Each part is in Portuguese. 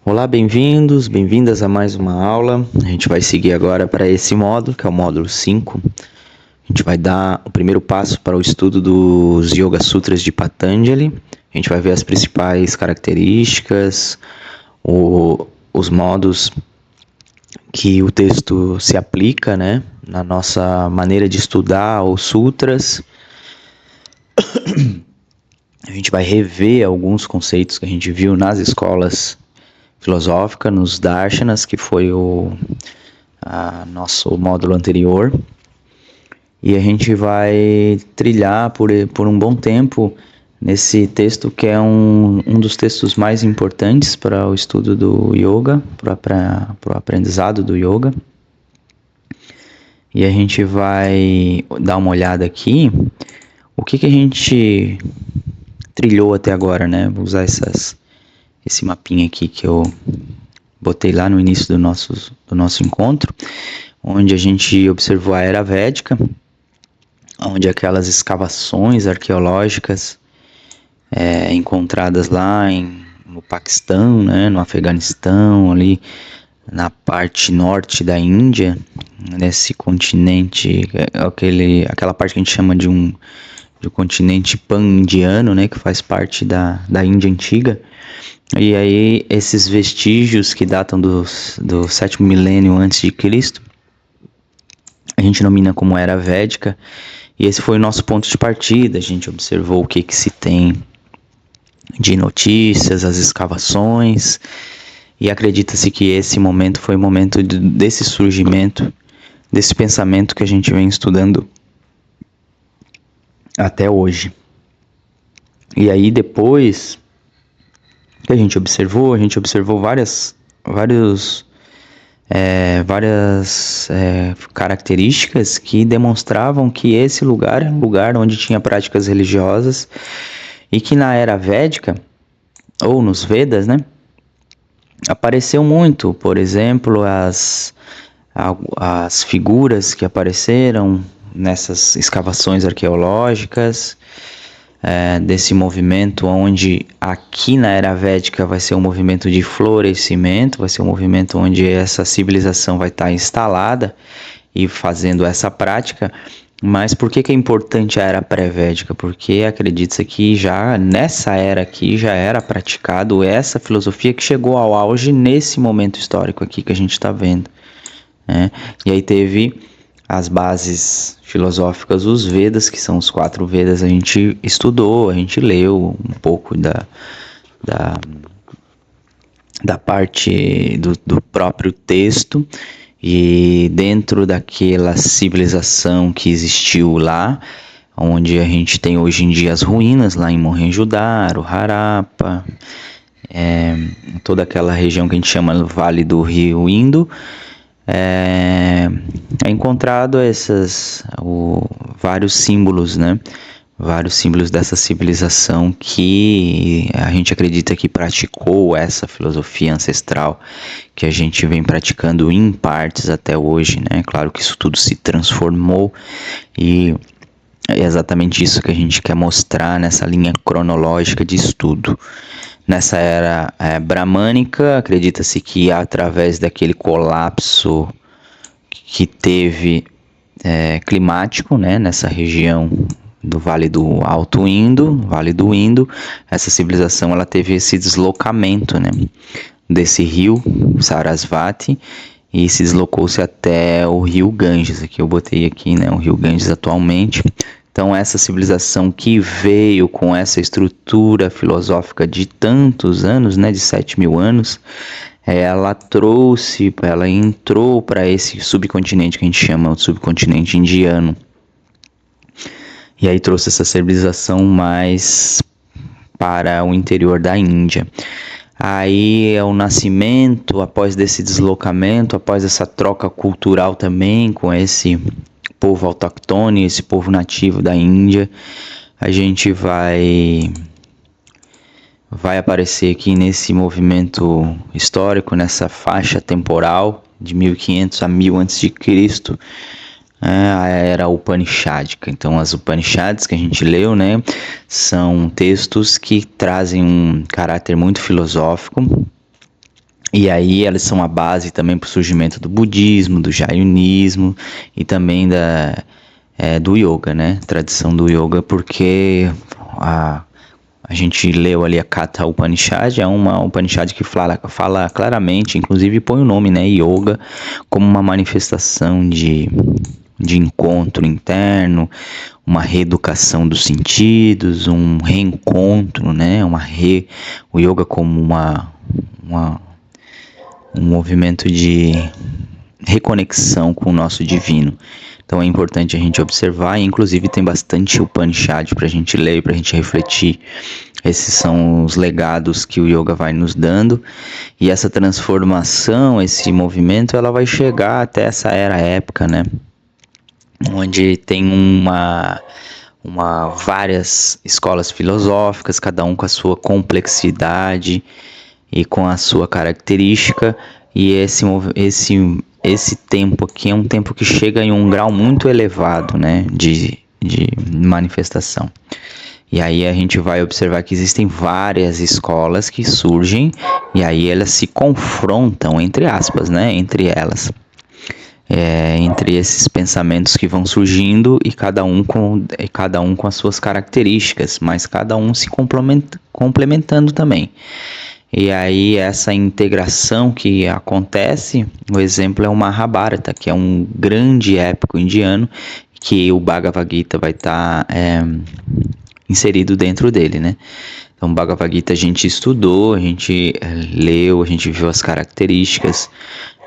Olá, bem-vindos, bem-vindas a mais uma aula. A gente vai seguir agora para esse módulo, que é o módulo 5. A gente vai dar o primeiro passo para o estudo dos Yoga Sutras de Patanjali. A gente vai ver as principais características, os modos que o texto se aplica, né, na nossa maneira de estudar os sutras. A gente vai rever alguns conceitos que a gente viu nas escolas filosófica, nos darshanas, que foi o nosso módulo anterior. E a gente vai trilhar por um bom tempo nesse texto, que é um dos textos mais importantes para o estudo do yoga, para o aprendizado do yoga. E a gente vai dar uma olhada aqui, o que a gente trilhou até agora, né? Vou usar esse mapinha aqui que eu botei lá no início do nosso encontro, onde a gente observou a Era Védica, onde aquelas escavações arqueológicas encontradas lá no Paquistão, né, no Afeganistão, ali na parte norte da Índia, nesse continente, aquela parte que a gente chama de um continente pan-indiano, né, que faz parte da Índia antiga. E aí esses vestígios que datam do 7º milênio antes de Cristo, a gente denomina como Era Védica, e esse foi o nosso ponto de partida. A gente observou o que se tem de notícias, as escavações, e acredita-se que esse momento foi o momento desse surgimento, desse pensamento que a gente vem estudando até hoje. E aí depois que a gente observou várias características que demonstravam que esse lugar era um lugar onde tinha práticas religiosas e que na Era Védica, ou nos Vedas, né, apareceu muito, por exemplo, as figuras que apareceram nessas escavações arqueológicas, desse movimento onde aqui na Era Védica vai ser um movimento de florescimento, vai ser um movimento onde essa civilização vai estar instalada e fazendo essa prática. Mas por que é importante a Era Pré-Védica? Porque acredita-se que já nessa era aqui já era praticado essa filosofia que chegou ao auge nesse momento histórico aqui que a gente está vendo, né? E aí teve as bases filosóficas, os Vedas, que são os 4 Vedas, a gente estudou, a gente leu um pouco da parte do próprio texto, e dentro daquela civilização que existiu lá, onde a gente tem hoje em dia as ruínas, lá em Mohenjo-Daro, Harappa, toda aquela região que a gente chama do Vale do Rio Indo, é encontrado vários símbolos, né? Vários símbolos dessa civilização que a gente acredita que praticou essa filosofia ancestral que a gente vem praticando em partes até hoje, né? Claro que isso tudo se transformou e é exatamente isso que a gente quer mostrar nessa linha cronológica de estudo. Nessa era bramânica, acredita-se que através daquele colapso que teve climático, né, nessa região do Vale do Alto Indo, Vale do Indo, essa civilização ela teve esse deslocamento, né, desse rio Sarasvati, e se deslocou-se até o rio Ganges. Aqui eu botei aqui, né, o rio Ganges atualmente. Então essa civilização que veio com essa estrutura filosófica de tantos anos, né, de 7.000 anos, ela entrou para esse subcontinente que a gente chama de subcontinente indiano. E aí trouxe essa civilização mais para o interior da Índia. Aí é o nascimento, após desse deslocamento, após essa troca cultural também com esse povo autóctone, esse povo nativo da Índia, a gente vai aparecer aqui nesse movimento histórico, nessa faixa temporal de 1500 a 1000 a.C., a era Upanishadica. Então as Upanishads que a gente leu, né, são textos que trazem um caráter muito filosófico, E aí elas são a base também para o surgimento do budismo, do jainismo e também do yoga, né? Tradição do yoga, porque a gente leu ali a Katha Upanishad, é uma Upanishad que fala claramente, inclusive põe o nome, né, yoga, como uma manifestação de encontro interno, uma reeducação dos sentidos, um reencontro, né, o yoga como um movimento de reconexão com o nosso divino. Então é importante a gente observar, e inclusive tem bastante Upanishad para a gente ler, para a gente refletir. Esses são os legados que o yoga vai nos dando, e essa transformação, esse movimento, ela vai chegar até essa era épica, né? Onde tem várias escolas filosóficas, cada um com a sua complexidade e com a sua característica, e esse tempo aqui é um tempo que chega em um grau muito elevado, né, de manifestação. E aí a gente vai observar que existem várias escolas que surgem, e aí elas se confrontam, entre aspas, né, entre elas. Entre esses pensamentos que vão surgindo e cada um com as suas características, mas cada um se complementando também. E aí essa integração que acontece, o exemplo é o Mahabharata, que é um grande épico indiano, que o Bhagavad Gita vai estar inserido dentro dele, né? Então o Bhagavad Gita a gente estudou, a gente leu, a gente viu as características,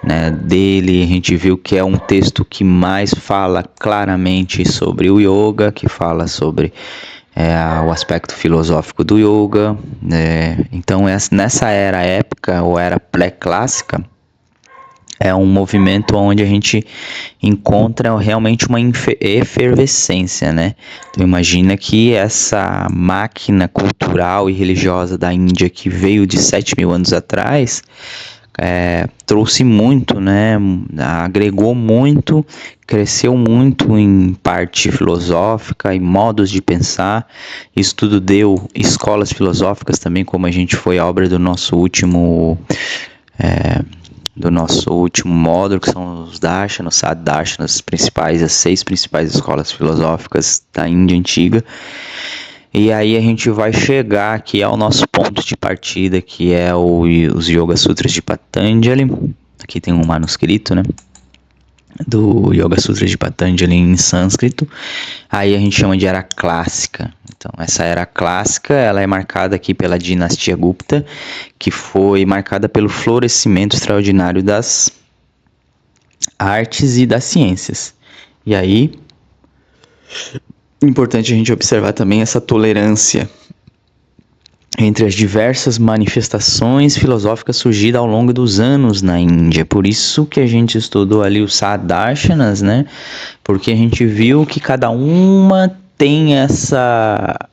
né, dele, a gente viu que é um texto que mais fala claramente sobre o yoga, que fala sobre o aspecto filosófico do yoga, né? Então nessa era épica ou era pré-clássica, é um movimento onde a gente encontra realmente uma efervescência, né? Então imagina que essa máquina cultural e religiosa da Índia que veio de 7.000 anos atrás, trouxe muito, né? Agregou muito, cresceu muito em parte filosófica e modos de pensar. Isso tudo deu escolas filosóficas também, como a gente foi a obra do nosso último módulo, que são os Darshanas, os Saddarshanas, as 6 principais escolas filosóficas da Índia antiga. E aí a gente vai chegar aqui ao nosso ponto de partida, que é os Yoga Sutras de Patanjali. Aqui tem um manuscrito, né, do Yoga Sutras de Patanjali em sânscrito. Aí a gente chama de Era Clássica. Então essa Era Clássica, ela é marcada aqui pela dinastia Gupta, que foi marcada pelo florescimento extraordinário das artes e das ciências. E aí importante a gente observar também essa tolerância entre as diversas manifestações filosóficas surgidas ao longo dos anos na Índia. Por isso que a gente estudou ali os Saddarshanas, né? Porque a gente viu que cada uma tem essa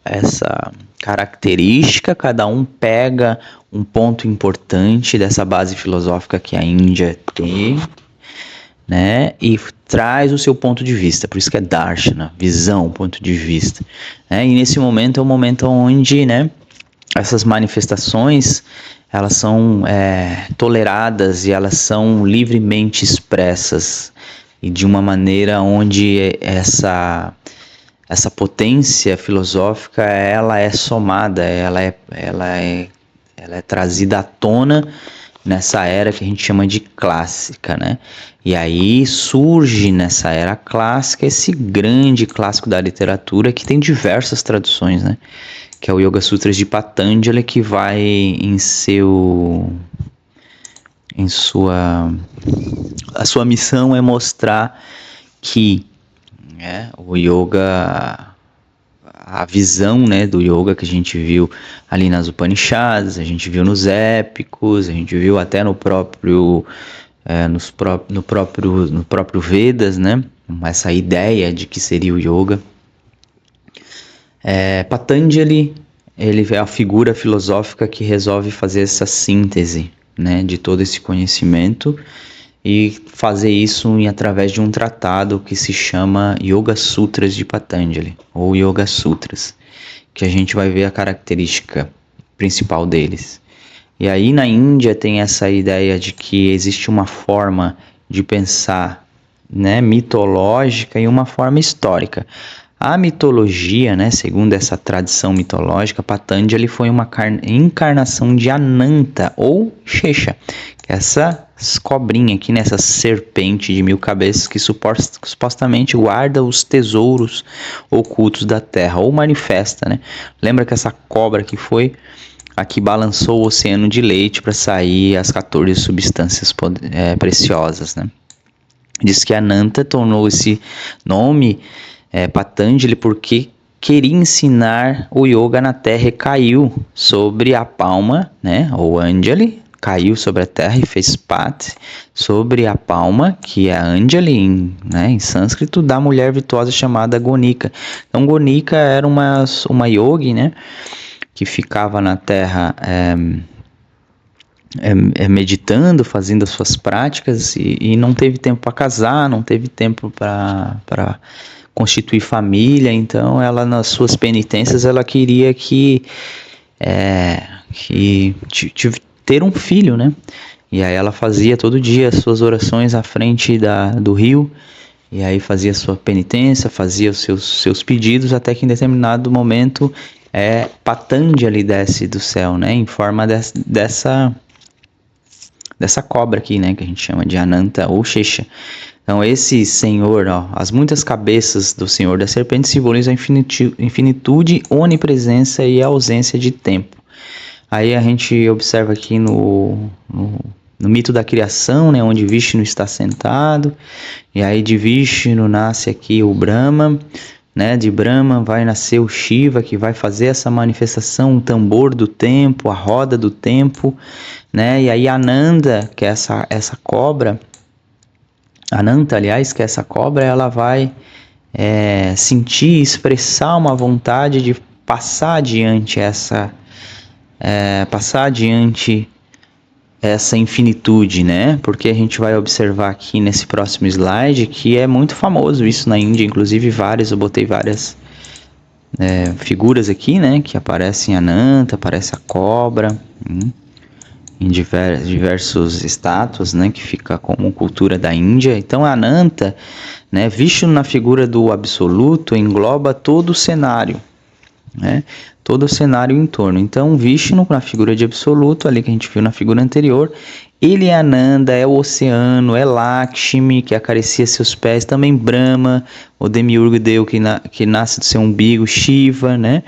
característica, cada um pega um ponto importante dessa base filosófica que a Índia tem, né, e traz o seu ponto de vista. Por isso que é Darshana, visão, ponto de vista, né? E nesse momento é o momento onde, né, essas manifestações, elas são toleradas e elas são livremente expressas, e de uma maneira onde essa potência filosófica, ela é somada, ela é trazida à tona nessa era que a gente chama de clássica, né? E aí surge nessa era clássica esse grande clássico da literatura que tem diversas traduções, né? Que é o Yoga Sutras de Patanjali, que vai a sua missão é mostrar que o yoga, a visão, né, do yoga que a gente viu ali nas Upanishads, a gente viu nos épicos, a gente viu até no próprio Vedas, né, essa ideia de que seria o yoga. Patanjali, ele é a figura filosófica que resolve fazer essa síntese, né, de todo esse conhecimento e fazer isso através de um tratado que se chama Yoga Sutras de Patanjali, ou Yoga Sutras, que a gente vai ver a característica principal deles. E aí na Índia tem essa ideia de que existe uma forma de pensar, né, mitológica e uma forma histórica. A mitologia, né, segundo essa tradição mitológica, Patanjali foi uma encarnação de Ananta ou Shesha, essa cobrinha aqui, nessa serpente de 1000 cabeças que supostamente guarda os tesouros ocultos da terra, ou manifesta, né? Lembra que essa cobra que foi a que balançou o oceano de leite para sair as 14 substâncias preciosas, né? Diz que Ananta tornou esse nome Patanjali porque queria ensinar o yoga na terra e caiu sobre a palma, né? Ou Anjali, caiu sobre a terra e fez Pat sobre a palma, que é Anjali em sânscrito, da mulher virtuosa chamada Gonika. Então Gonika era uma yogi, né? Que ficava na terra meditando, fazendo as suas práticas e não teve tempo para casar, não teve tempo para constituir família. Então ela, nas suas penitências, ela queria ter um filho, né? E aí ela fazia todo dia as suas orações à frente do rio, e aí fazia a sua penitência, fazia os seus pedidos, até que em determinado momento Patanjali desce do céu, né? Em forma dessa cobra aqui, né? Que a gente chama de Ananta ou Shesha. Então esse senhor, as muitas cabeças do senhor da serpente simbolizam a infinitude, onipresença e a ausência de tempo. Aí a gente observa aqui no mito da criação, né, onde Vishnu está sentado, e aí de Vishnu nasce aqui o Brahma, né, de Brahma vai nascer o Shiva, que vai fazer essa manifestação, o tambor do tempo, a roda do tempo, né, e aí Ananda, que é essa cobra, Ananta, aliás, que é essa cobra, ela vai sentir, expressar uma vontade de passar adiante essa infinitude, né? Porque a gente vai observar aqui nesse próximo slide que é muito famoso isso na Índia, inclusive eu botei várias figuras aqui, né? Que aparecem Ananta, aparece a cobra, em diversos estátuas, né? Que fica como cultura da Índia. Então a Ananta, né? Vishnu na figura do absoluto engloba todo o cenário, né? Todo o cenário em torno. Então Vishnu na figura de absoluto, ali que a gente viu na figura anterior, ele é Ananda, é o oceano, é Lakshmi, que acaricia seus pés, também Brahma, o demiurgo Deus que nasce do seu umbigo, Shiva, né?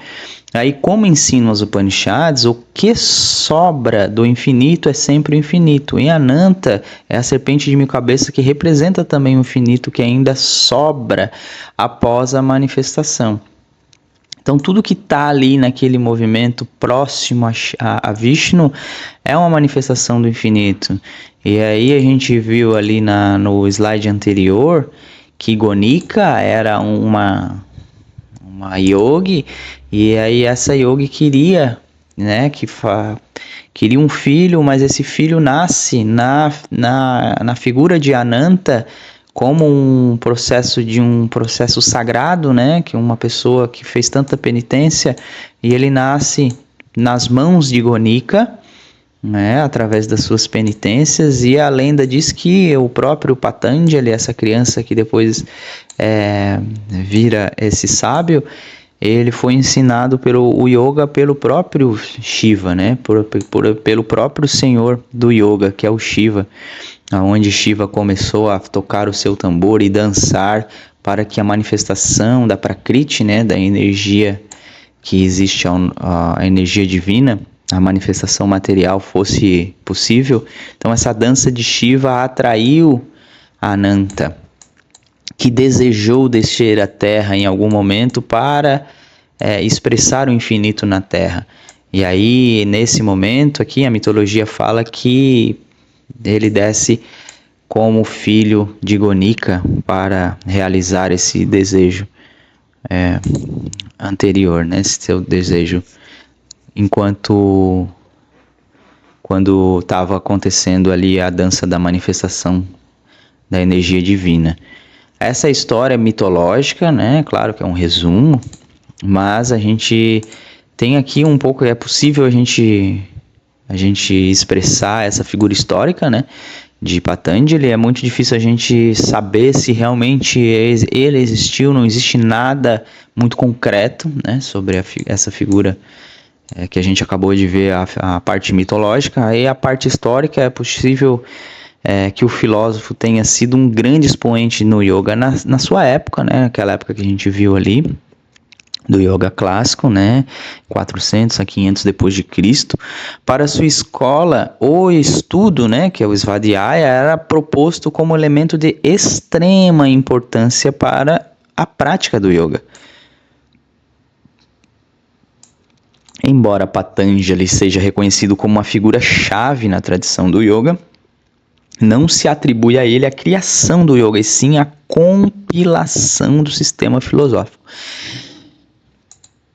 Aí, como ensinam as Upanishads, o que sobra do infinito é sempre o infinito. E Ananta é a serpente de 1000 cabeças que representa também o infinito que ainda sobra após a manifestação. Então, tudo que está ali naquele movimento próximo a Vishnu é uma manifestação do infinito. E aí a gente viu ali no slide anterior que Gonika era uma yogi, e aí essa yogi queria, né, queria um filho, mas esse filho nasce na figura de Ananta, como um processo sagrado, né? Que uma pessoa que fez tanta penitência, e ele nasce nas mãos de Gonika, né? Através das suas penitências, e a lenda diz que o próprio Patanjali, essa criança que depois vira esse sábio, ele foi ensinado o yoga pelo próprio Shiva, né? Pelo próprio senhor do yoga, que é o Shiva, onde Shiva começou a tocar o seu tambor e dançar para que a manifestação da Prakriti, né, da energia que existe, a energia divina, a manifestação material fosse possível. Então essa dança de Shiva atraiu Ananta, que desejou descer à Terra em algum momento para expressar o infinito na Terra. E aí, nesse momento aqui, a mitologia fala que ele desce como filho de Gonika para realizar esse desejo anterior, né? Esse seu desejo quando estava acontecendo ali a dança da manifestação da energia divina. Essa história mitológica, né? Claro que é um resumo, mas a gente tem aqui um pouco, é possível a gente a gente expressar essa figura histórica, né, de Patanjali. É muito difícil a gente saber se realmente ele existiu, não existe nada muito concreto, né, sobre essa figura que a gente acabou de ver, a parte mitológica. Aí a parte histórica, é possível que o filósofo tenha sido um grande expoente no yoga na sua época, né, aquela época que a gente viu ali, do yoga clássico, né, 400 a 500 depois de Cristo. Para sua escola, o estudo, né, que é o Svadhyaya, era proposto como elemento de extrema importância para a prática do yoga. Embora Patanjali seja reconhecido como uma figura-chave na tradição do yoga, não se atribui a ele a criação do yoga, e sim a compilação do sistema filosófico.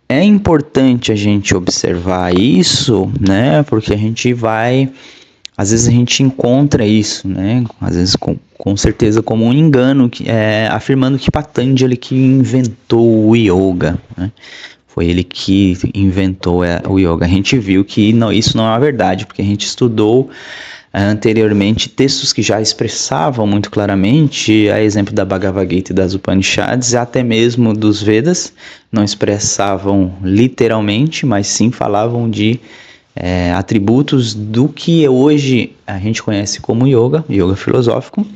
É importante a gente observar isso, né? Porque a gente vai, às vezes a gente encontra isso, né? Às vezes com certeza como um engano, afirmando que Patanjali que inventou o yoga, né? Foi ele que inventou o yoga. A gente viu que isso não é uma verdade, porque a gente estudou anteriormente textos que já expressavam muito claramente, a exemplo da Bhagavad Gita e das Upanishads, até mesmo dos Vedas, não expressavam literalmente, mas sim falavam de atributos do que hoje a gente conhece como yoga filosófico.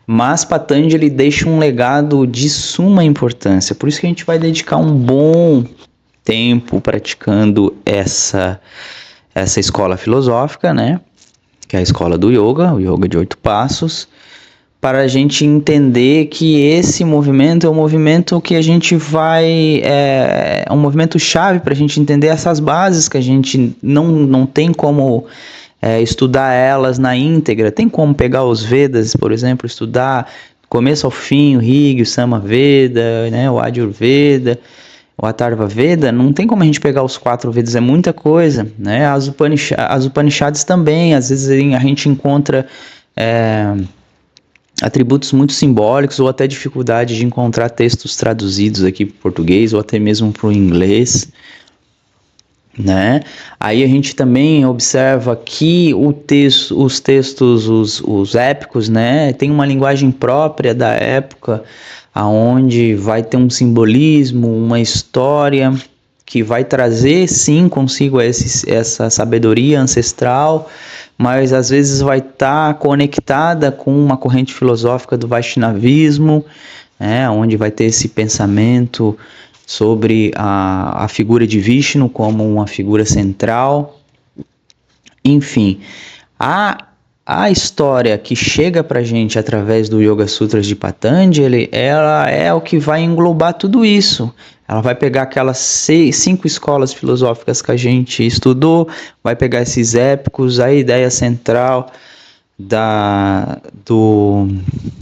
Mas Patanjali deixa um legado de suma importância, por isso que a gente vai dedicar um bom tempo praticando essa escola filosófica, né? Que é a escola do yoga, o yoga de 8 passos, para a gente entender que esse movimento é um movimento que a gente é um movimento chave para a gente entender essas bases que a gente não tem como estudar elas na íntegra. Tem como pegar os Vedas, por exemplo, estudar do começo ao fim, o Rig, o Samaveda, né, o Ajurveda, o Atharva Veda. Não tem como a gente pegar os 4 Vedas, é muita coisa, né? As Upanishads também, às vezes a gente encontra atributos muito simbólicos, ou até dificuldade de encontrar textos traduzidos aqui para o português, ou até mesmo para o inglês, né? Aí a gente também observa que os textos, os épicos, né, tem uma linguagem própria da época, aonde vai ter um simbolismo, uma história que vai trazer sim consigo essa sabedoria ancestral, mas às vezes vai estar conectada com uma corrente filosófica do Vaishnavismo, onde vai ter esse pensamento sobre a figura de Vishnu como uma figura central. Enfim, a história que chega pra gente através do Yoga Sutras de Patanjali, ela é o que vai englobar tudo isso. Ela vai pegar aquelas 5 escolas filosóficas que a gente estudou, vai pegar esses épicos, a ideia central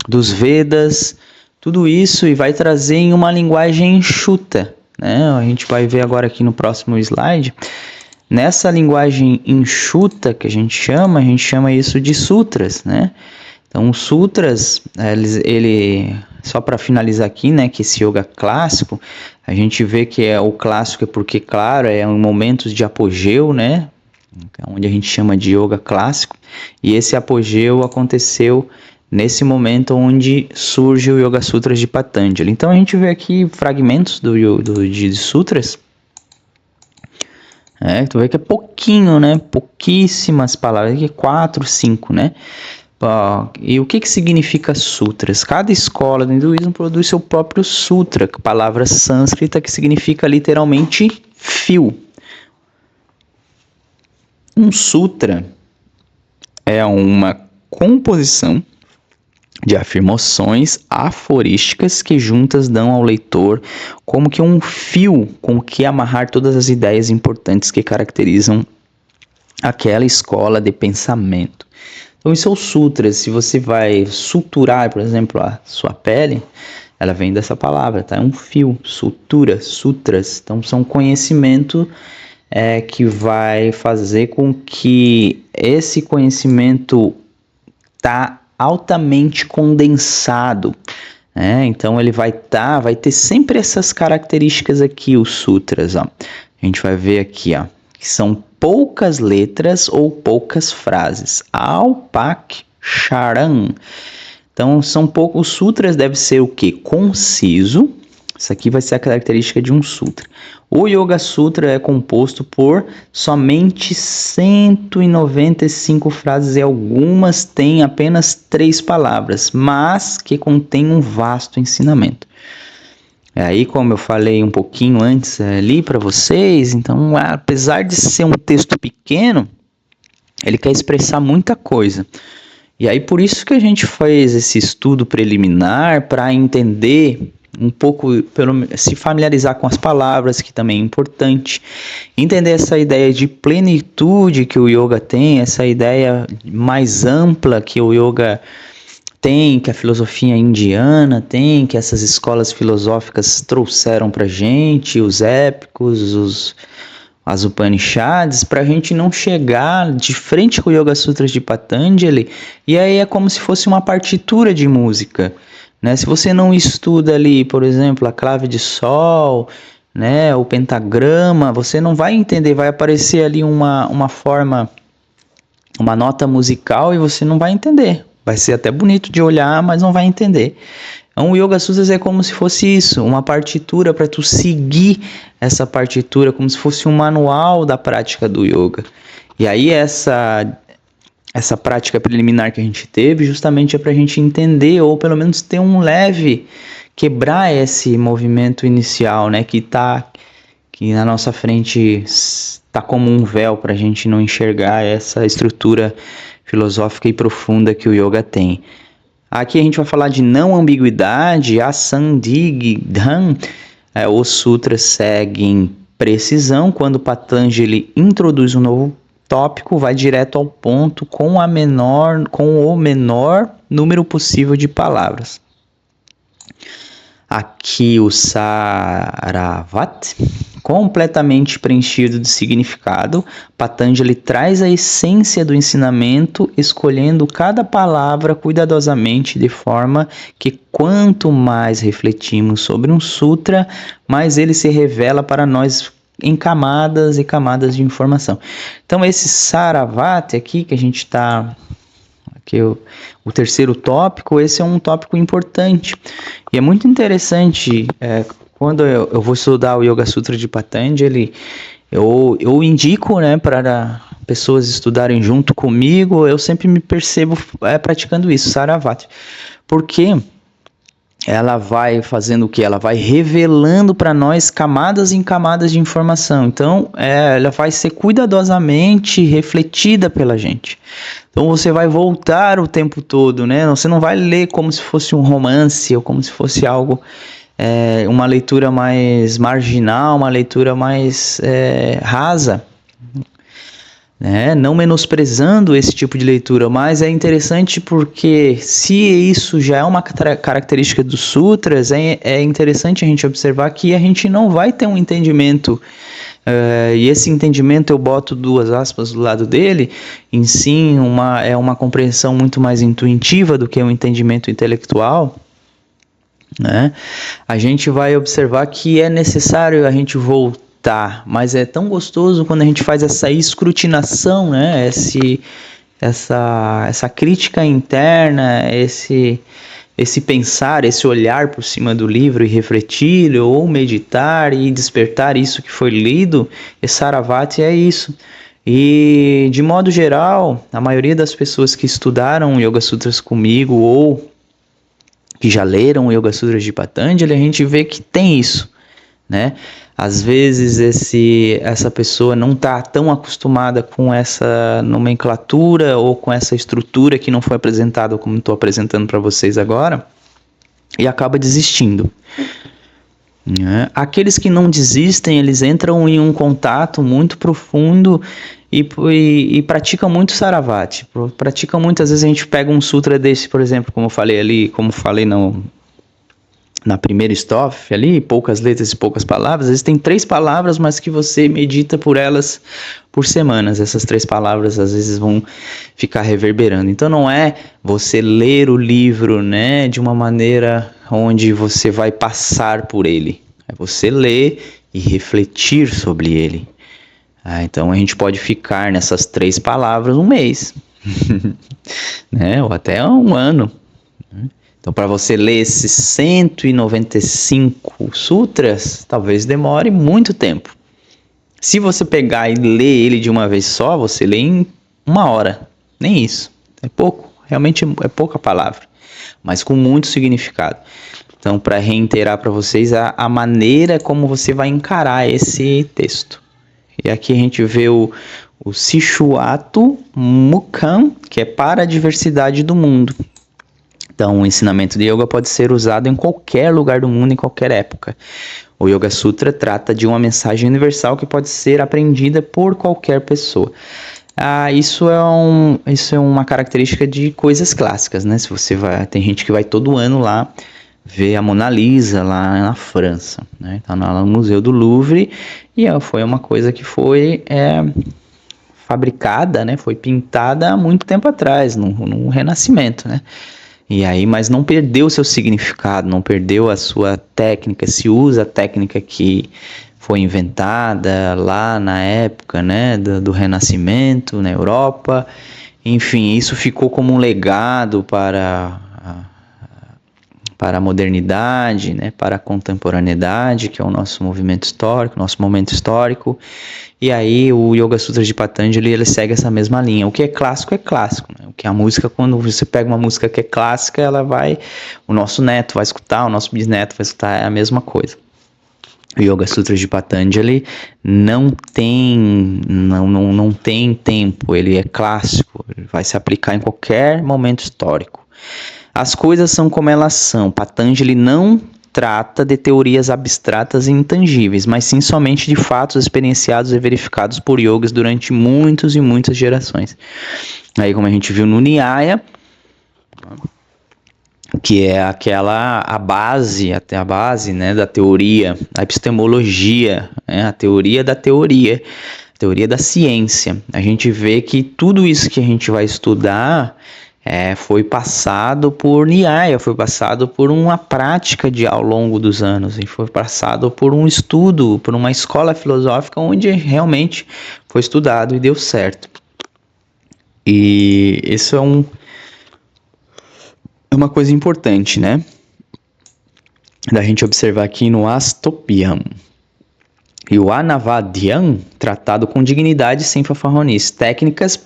dos Vedas, tudo isso, e vai trazer em uma linguagem enxuta, né? A gente vai ver agora aqui no próximo slide. Nessa linguagem enxuta que a gente chama isso de sutras, né? Então, os sutras, só para finalizar aqui, né, que esse yoga clássico, a gente vê que o clássico porque, claro, é um momento de apogeu, né? Onde a gente chama de yoga clássico, e esse apogeu aconteceu nesse momento onde surge o Yoga Sutras de Patanjali. Então, a gente vê aqui fragmentos de sutras. Tu vê que é pouquinho, né? Pouquíssimas palavras, aqui 4, 5, né? E o que significa sutras? Cada escola do hinduísmo produz seu próprio sutra, palavra sânscrita que significa literalmente fio. Um sutra é uma composição de afirmações aforísticas que juntas dão ao leitor como que um fio com que amarrar todas as ideias importantes que caracterizam aquela escola de pensamento. Então, isso é o sutra. Se você vai suturar, por exemplo, a sua pele, ela vem dessa palavra, tá? É um fio, sutura, sutras. Então, são conhecimento que vai fazer com que esse conhecimento tá altamente condensado, né? Então ele vai ter sempre essas características aqui, os sutras, ó. A gente vai ver aqui, ó, que são poucas letras ou poucas frases. Alpaksharam. Então, são poucos sutras, deve ser o quê? Conciso. Isso aqui vai ser a característica de um sutra. O Yoga Sutra é composto por somente 195 frases e algumas têm apenas 3 palavras, mas que contém um vasto ensinamento. Aí, como eu falei um pouquinho antes ali para vocês, então, apesar de ser um texto pequeno, ele quer expressar muita coisa. E aí, por isso que a gente faz esse estudo preliminar para entender um pouco, se familiarizar com as palavras, que também é importante, entender essa ideia de plenitude que o yoga tem, essa ideia mais ampla que o yoga tem, que a filosofia indiana tem, que essas escolas filosóficas trouxeram para a gente, os épicos, as Upanishads, para a gente não chegar de frente com o Yoga Sutras de Patanjali, e aí é como se fosse uma partitura de música. Né? Se você não estuda ali, por exemplo, a clave de sol, né, o pentagrama, você não vai entender, vai aparecer ali uma forma, uma nota musical e você não vai entender. Vai ser até bonito de olhar, mas não vai entender. Então, o Yoga Sutras é como se fosse isso, uma partitura para tu seguir essa partitura, como se fosse um manual da prática do yoga. E aí essa prática preliminar que a gente teve justamente é para a gente entender, ou pelo menos ter um leve, quebrar esse movimento inicial, né, que na nossa frente está como um véu para a gente não enxergar essa estrutura filosófica e profunda que o yoga tem. Aqui a gente vai falar de não ambiguidade, asandigdhan. Os sutras seguem precisão. Quando Patanjali introduz um novo tópico, vai direto ao ponto com o menor número possível de palavras. Aqui o Saravat, completamente preenchido de significado, Patanjali traz a essência do ensinamento, escolhendo cada palavra cuidadosamente, de forma que quanto mais refletimos sobre um sutra, mais ele se revela para nós em camadas e camadas de informação. Então esse Saravat aqui que a gente está... O terceiro tópico, esse é um tópico importante e é muito interessante. Quando eu vou estudar o Yoga Sutra de Patanjali, eu indico, né, para pessoas estudarem junto comigo. Eu sempre me percebo praticando isso, Saravati, porque ela vai fazendo o que? Ela vai revelando para nós camadas em camadas de informação. Então, ela vai ser cuidadosamente refletida pela gente. Então, você vai voltar o tempo todo, né? Você não vai ler como se fosse um romance ou como se fosse algo, uma leitura mais marginal, uma leitura mais rasa. Né? Não menosprezando esse tipo de leitura, mas é interessante porque se isso já é uma característica dos sutras, é interessante a gente observar que a gente não vai ter um entendimento, e esse entendimento eu boto 2 aspas do lado dele, em si é uma compreensão muito mais intuitiva do que um entendimento intelectual. Né? A gente vai observar que é necessário a gente voltar. Mas é tão gostoso quando a gente faz essa escrutinação, né? Essa crítica interna, esse pensar, esse olhar por cima do livro e refletir, ou meditar e despertar isso que foi lido. E Saravati é isso. E, de modo geral, a maioria das pessoas que estudaram Yoga Sutras comigo ou que já leram Yoga Sutras de Patanjali, a gente vê que tem isso, né? Às vezes essa pessoa não está tão acostumada com essa nomenclatura ou com essa estrutura que não foi apresentada como estou apresentando para vocês agora, e acaba desistindo. Aqueles que não desistem, eles entram em um contato muito profundo e praticam muito Saravati. Praticam muito, às vezes a gente pega um sutra desse, por exemplo, como eu falei ali, na primeira estrofe ali, poucas letras e poucas palavras. Às vezes tem 3 palavras, mas que você medita por elas por semanas. Essas 3 palavras às vezes vão ficar reverberando. Então não é você ler o livro, né, de uma maneira onde você vai passar por ele. É você ler e refletir sobre ele. Então a gente pode ficar nessas 3 palavras um mês, né? Ou até um ano. Então, para você ler esses 195 sutras, talvez demore muito tempo. Se você pegar e ler ele de uma vez só, você lê em 1 hora. Nem isso. É pouco. Realmente é pouca palavra. Mas com muito significado. Então, para reiterar para vocês a maneira como você vai encarar esse texto. E aqui a gente vê o Sichuatu Mukhan, que é para a diversidade do mundo. Então, o ensinamento de yoga pode ser usado em qualquer lugar do mundo, em qualquer época. O Yoga Sutra trata de uma mensagem universal que pode ser aprendida por qualquer pessoa. Isso é uma característica de coisas clássicas, né? Se você tem gente que vai todo ano lá ver a Mona Lisa lá na França, né? Tá lá no Museu do Louvre e foi uma coisa que foi fabricada, né? Foi pintada há muito tempo atrás, no Renascimento, né? E aí, mas não perdeu seu significado, não perdeu a sua técnica, se usa a técnica que foi inventada lá na época, né, do Renascimento na Europa. Enfim, isso ficou como um legado para a modernidade, né, para a contemporaneidade, que é o nosso movimento histórico, nosso momento histórico. E aí o Yoga Sutras de Patanjali, ele segue essa mesma linha. O que é clássico, né? O que a música, quando você pega uma música que é clássica, o nosso neto vai escutar, o nosso bisneto vai escutar, é a mesma coisa. O Yoga Sutras de Patanjali não tem tempo, ele é clássico, ele vai se aplicar em qualquer momento histórico. As coisas são como elas são. Patanjali não trata de teorias abstratas e intangíveis, mas sim somente de fatos experienciados e verificados por yogis durante muitas e muitas gerações. Aí, como a gente viu no Nyaya, que é a base, né, da teoria, a epistemologia, né, a teoria da teoria, a teoria da ciência. A gente vê que tudo isso que a gente vai estudar foi passado por Nyaya, foi passado por uma prática ao longo dos anos, e foi passado por um estudo, por uma escola filosófica onde realmente foi estudado e deu certo. E isso é uma coisa importante, né? Da gente observar aqui no Astopyam. E o Anavadhyam, tratado com dignidade sem fanfarronice. Técnicas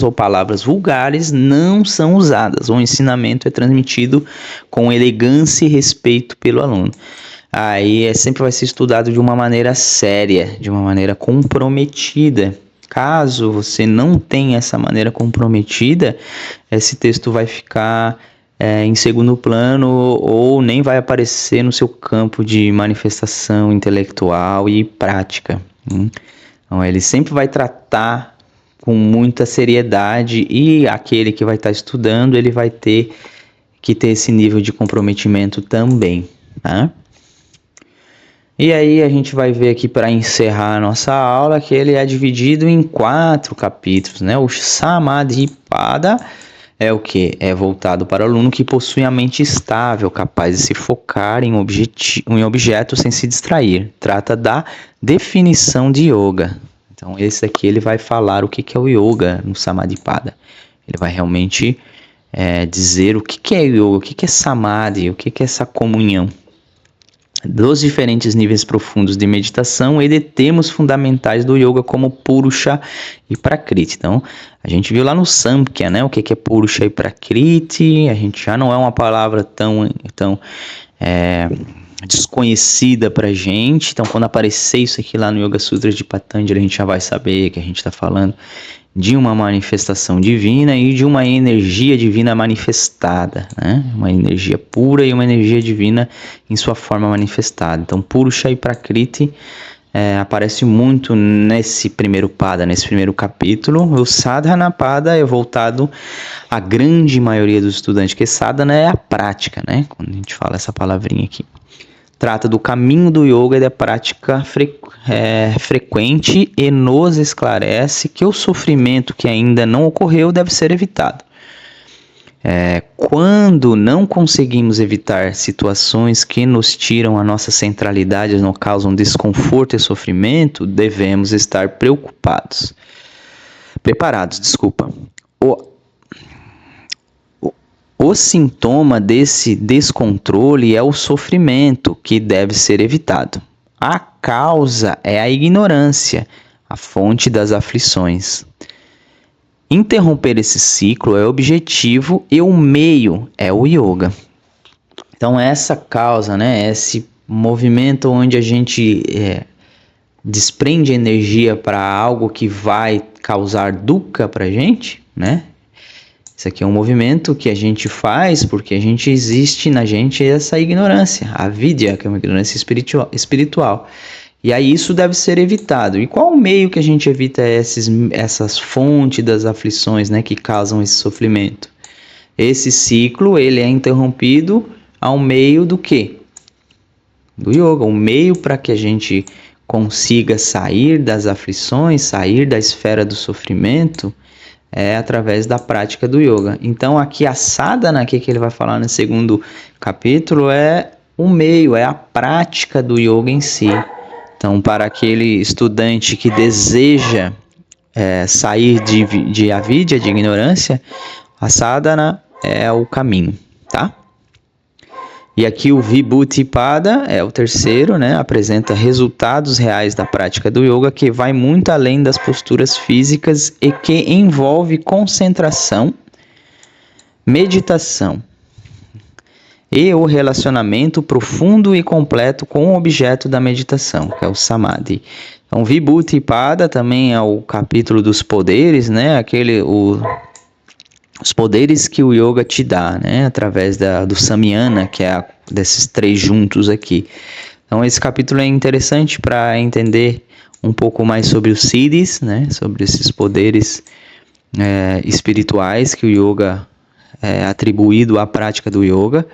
ou palavras vulgares não são usadas. O ensinamento é transmitido com elegância e respeito pelo aluno. Aí sempre vai ser estudado de uma maneira séria, de uma maneira comprometida. Caso você não tenha essa maneira comprometida, esse texto vai ficar em segundo plano ou nem vai aparecer no seu campo de manifestação intelectual e prática. Então, ele sempre vai tratar com muita seriedade e aquele que vai estar estudando, ele vai ter que ter esse nível de comprometimento também, tá? E aí a gente vai ver aqui para encerrar a nossa aula que ele é dividido em 4 capítulos, né? O Samadhipada é o que? É voltado para o aluno que possui a mente estável, capaz de se focar em objetos sem se distrair. Trata da definição de yoga. Então esse aqui ele vai falar o que é o yoga no Samadhipada. Ele vai realmente dizer o que é yoga, o que é samadhi, o que é essa comunhão. Dos diferentes níveis profundos de meditação e de termos fundamentais do yoga como Purusha e Prakriti. Então, a gente viu lá no Samkhya, né, o que é Purusha e Prakriti. A gente já não é uma palavra tão desconhecida pra gente. Então, quando aparecer isso aqui lá no Yoga Sutras de Patanjali, a gente já vai saber que a gente está falando de uma manifestação divina e de uma energia divina manifestada, né? Uma energia pura e uma energia divina em sua forma manifestada. Então, Purusha e Prakriti aparece muito nesse primeiro pada, nesse primeiro capítulo. O Sadhana Pada é voltado à grande maioria dos estudantes, que sadhana é a prática, né? Quando a gente fala essa palavrinha aqui. Trata do caminho do yoga e da prática frequente e nos esclarece que o sofrimento que ainda não ocorreu deve ser evitado. Quando não conseguimos evitar situações que nos tiram a nossa centralidade, nos causam desconforto e sofrimento, devemos estar preparados. O sintoma desse descontrole é o sofrimento, que deve ser evitado. A causa é a ignorância, a fonte das aflições. Interromper esse ciclo é o objetivo e o meio é o yoga. Então essa causa, né, esse movimento onde a gente desprende energia para algo que vai causar dukkha para a gente, né? Isso aqui é um movimento que a gente faz porque existe na gente essa ignorância, a vidya, que é uma ignorância espiritual. E aí isso deve ser evitado. E qual o meio que a gente evita essas fontes das aflições, né, que causam esse sofrimento? Esse ciclo, ele é interrompido ao meio do quê? Do yoga. O meio para que a gente consiga sair das aflições, sair da esfera do sofrimento, é através da prática do yoga. Então aqui a sadhana, que ele vai falar no segundo capítulo, é o meio, é a prática do yoga em si. Então, para aquele estudante que deseja sair de avidya, de ignorância, a sadhana é o caminho, tá? E aqui o Vibhuti-pada é o terceiro, né? Apresenta resultados reais da prática do yoga, que vai muito além das posturas físicas e que envolve concentração, meditação e o relacionamento profundo e completo com o objeto da meditação, que é o samadhi. Então, Vibhuti-pada também é o capítulo dos poderes, né? Os poderes que o yoga te dá, né? Através do samyana, que é desses três juntos aqui. Então, esse capítulo é interessante para entender um pouco mais sobre os siddhis, né? Sobre esses poderes espirituais que o yoga é atribuído à prática do yoga.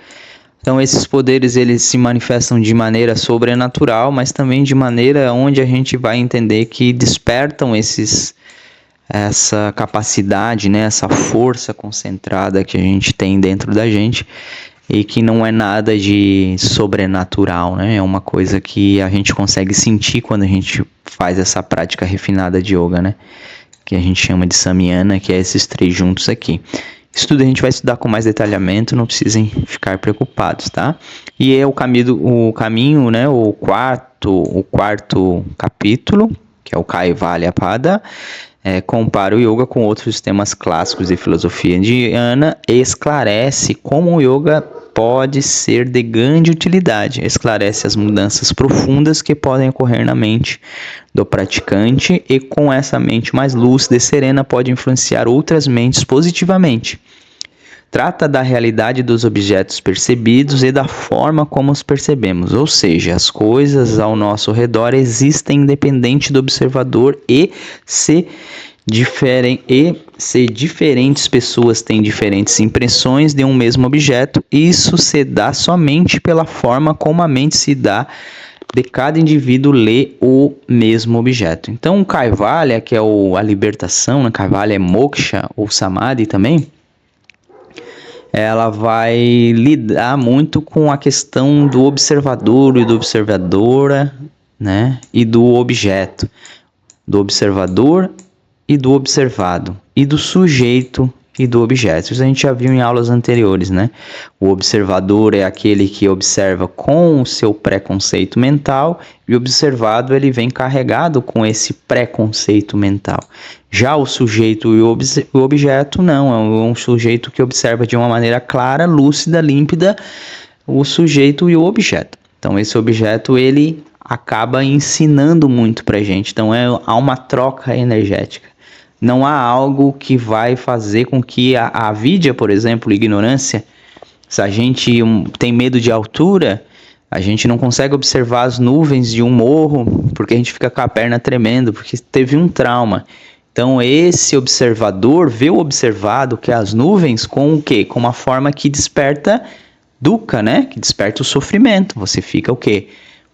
Então, esses poderes, eles se manifestam de maneira sobrenatural, mas também de maneira onde a gente vai entender que despertam essa capacidade, né, essa força concentrada que a gente tem dentro da gente e que não é nada de sobrenatural, né? É uma coisa que a gente consegue sentir quando a gente faz essa prática refinada de yoga, né? Que a gente chama de samyana, que é esses três juntos aqui. Isso tudo a gente vai estudar com mais detalhamento, não precisem ficar preocupados, tá? E é o caminho, né? O quarto capítulo, que é o Kaivalya-pada, compara o yoga com outros sistemas clássicos de filosofia indiana e esclarece como o yoga pode ser de grande utilidade, esclarece as mudanças profundas que podem ocorrer na mente do praticante e com essa mente mais lúcida e serena pode influenciar outras mentes positivamente. Trata da realidade dos objetos percebidos e da forma como os percebemos, ou seja, as coisas ao nosso redor existem independente do observador e se diferentes pessoas têm diferentes impressões de um mesmo objeto, isso se dá somente pela forma como a mente se dá de cada indivíduo lê o mesmo objeto. Então o Kaivalya, que é a libertação, né? Kaivalya é moksha ou samadhi também, ela vai lidar muito com a questão do observador e da observadora, né? E do objeto, do observador e do observado, e do sujeito e do objeto. Isso a gente já viu em aulas anteriores, né? O observador é aquele que observa com o seu preconceito mental, e o observado ele vem carregado com esse preconceito mental. Já o sujeito e o objeto não, é um sujeito que observa de uma maneira clara, lúcida, límpida, o sujeito e o objeto. Então esse objeto ele acaba ensinando muito pra gente, então há uma troca energética. Não há algo que vai fazer com que a avidya, por exemplo, ignorância, se a gente tem medo de altura, a gente não consegue observar as nuvens de um morro, porque a gente fica com a perna tremendo, porque teve um trauma. Então esse observador vê o observado, que é as nuvens, com o quê? Com uma forma que desperta dukkha, né? Que desperta o sofrimento. Você fica o quê?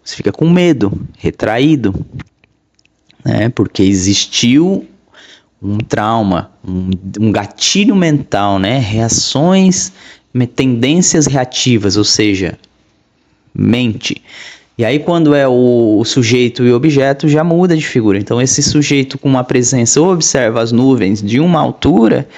Você fica com medo, retraído, né? Porque existiu um trauma, um gatilho mental, né? Reações, tendências reativas, ou seja, mente. E aí quando é o sujeito e o objeto já muda de figura. Então esse sujeito com uma presença observa as nuvens de uma altura,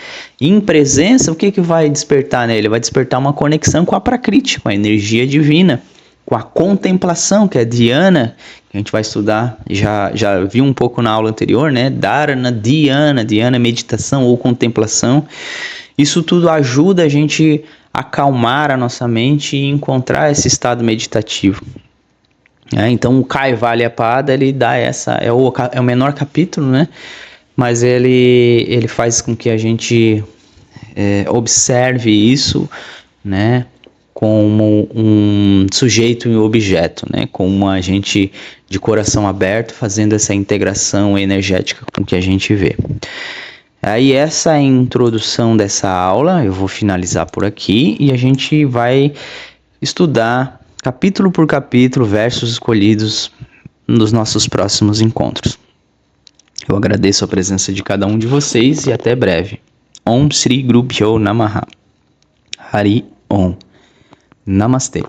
em presença, o que vai despertar nele? Vai despertar uma conexão com a Prakriti, com a energia divina, com a contemplação, que é dhyana, que a gente vai estudar, já viu um pouco na aula anterior, né? Dharana, dhyana, meditação ou contemplação. Isso tudo ajuda a gente a acalmar a nossa mente e encontrar esse estado meditativo. Então o Kaivalyapada, ele dá é o menor capítulo, né? Mas ele faz com que a gente observe isso, né? Como um sujeito e um objeto, né? Como a gente de coração aberto fazendo essa integração energética com o que a gente vê. Aí essa é a introdução dessa aula, eu vou finalizar por aqui e a gente vai estudar capítulo por capítulo, versos escolhidos nos nossos próximos encontros. Eu agradeço a presença de cada um de vocês e até breve. Om Shri Guru Pyo Namaha. Hari Om. Namastê.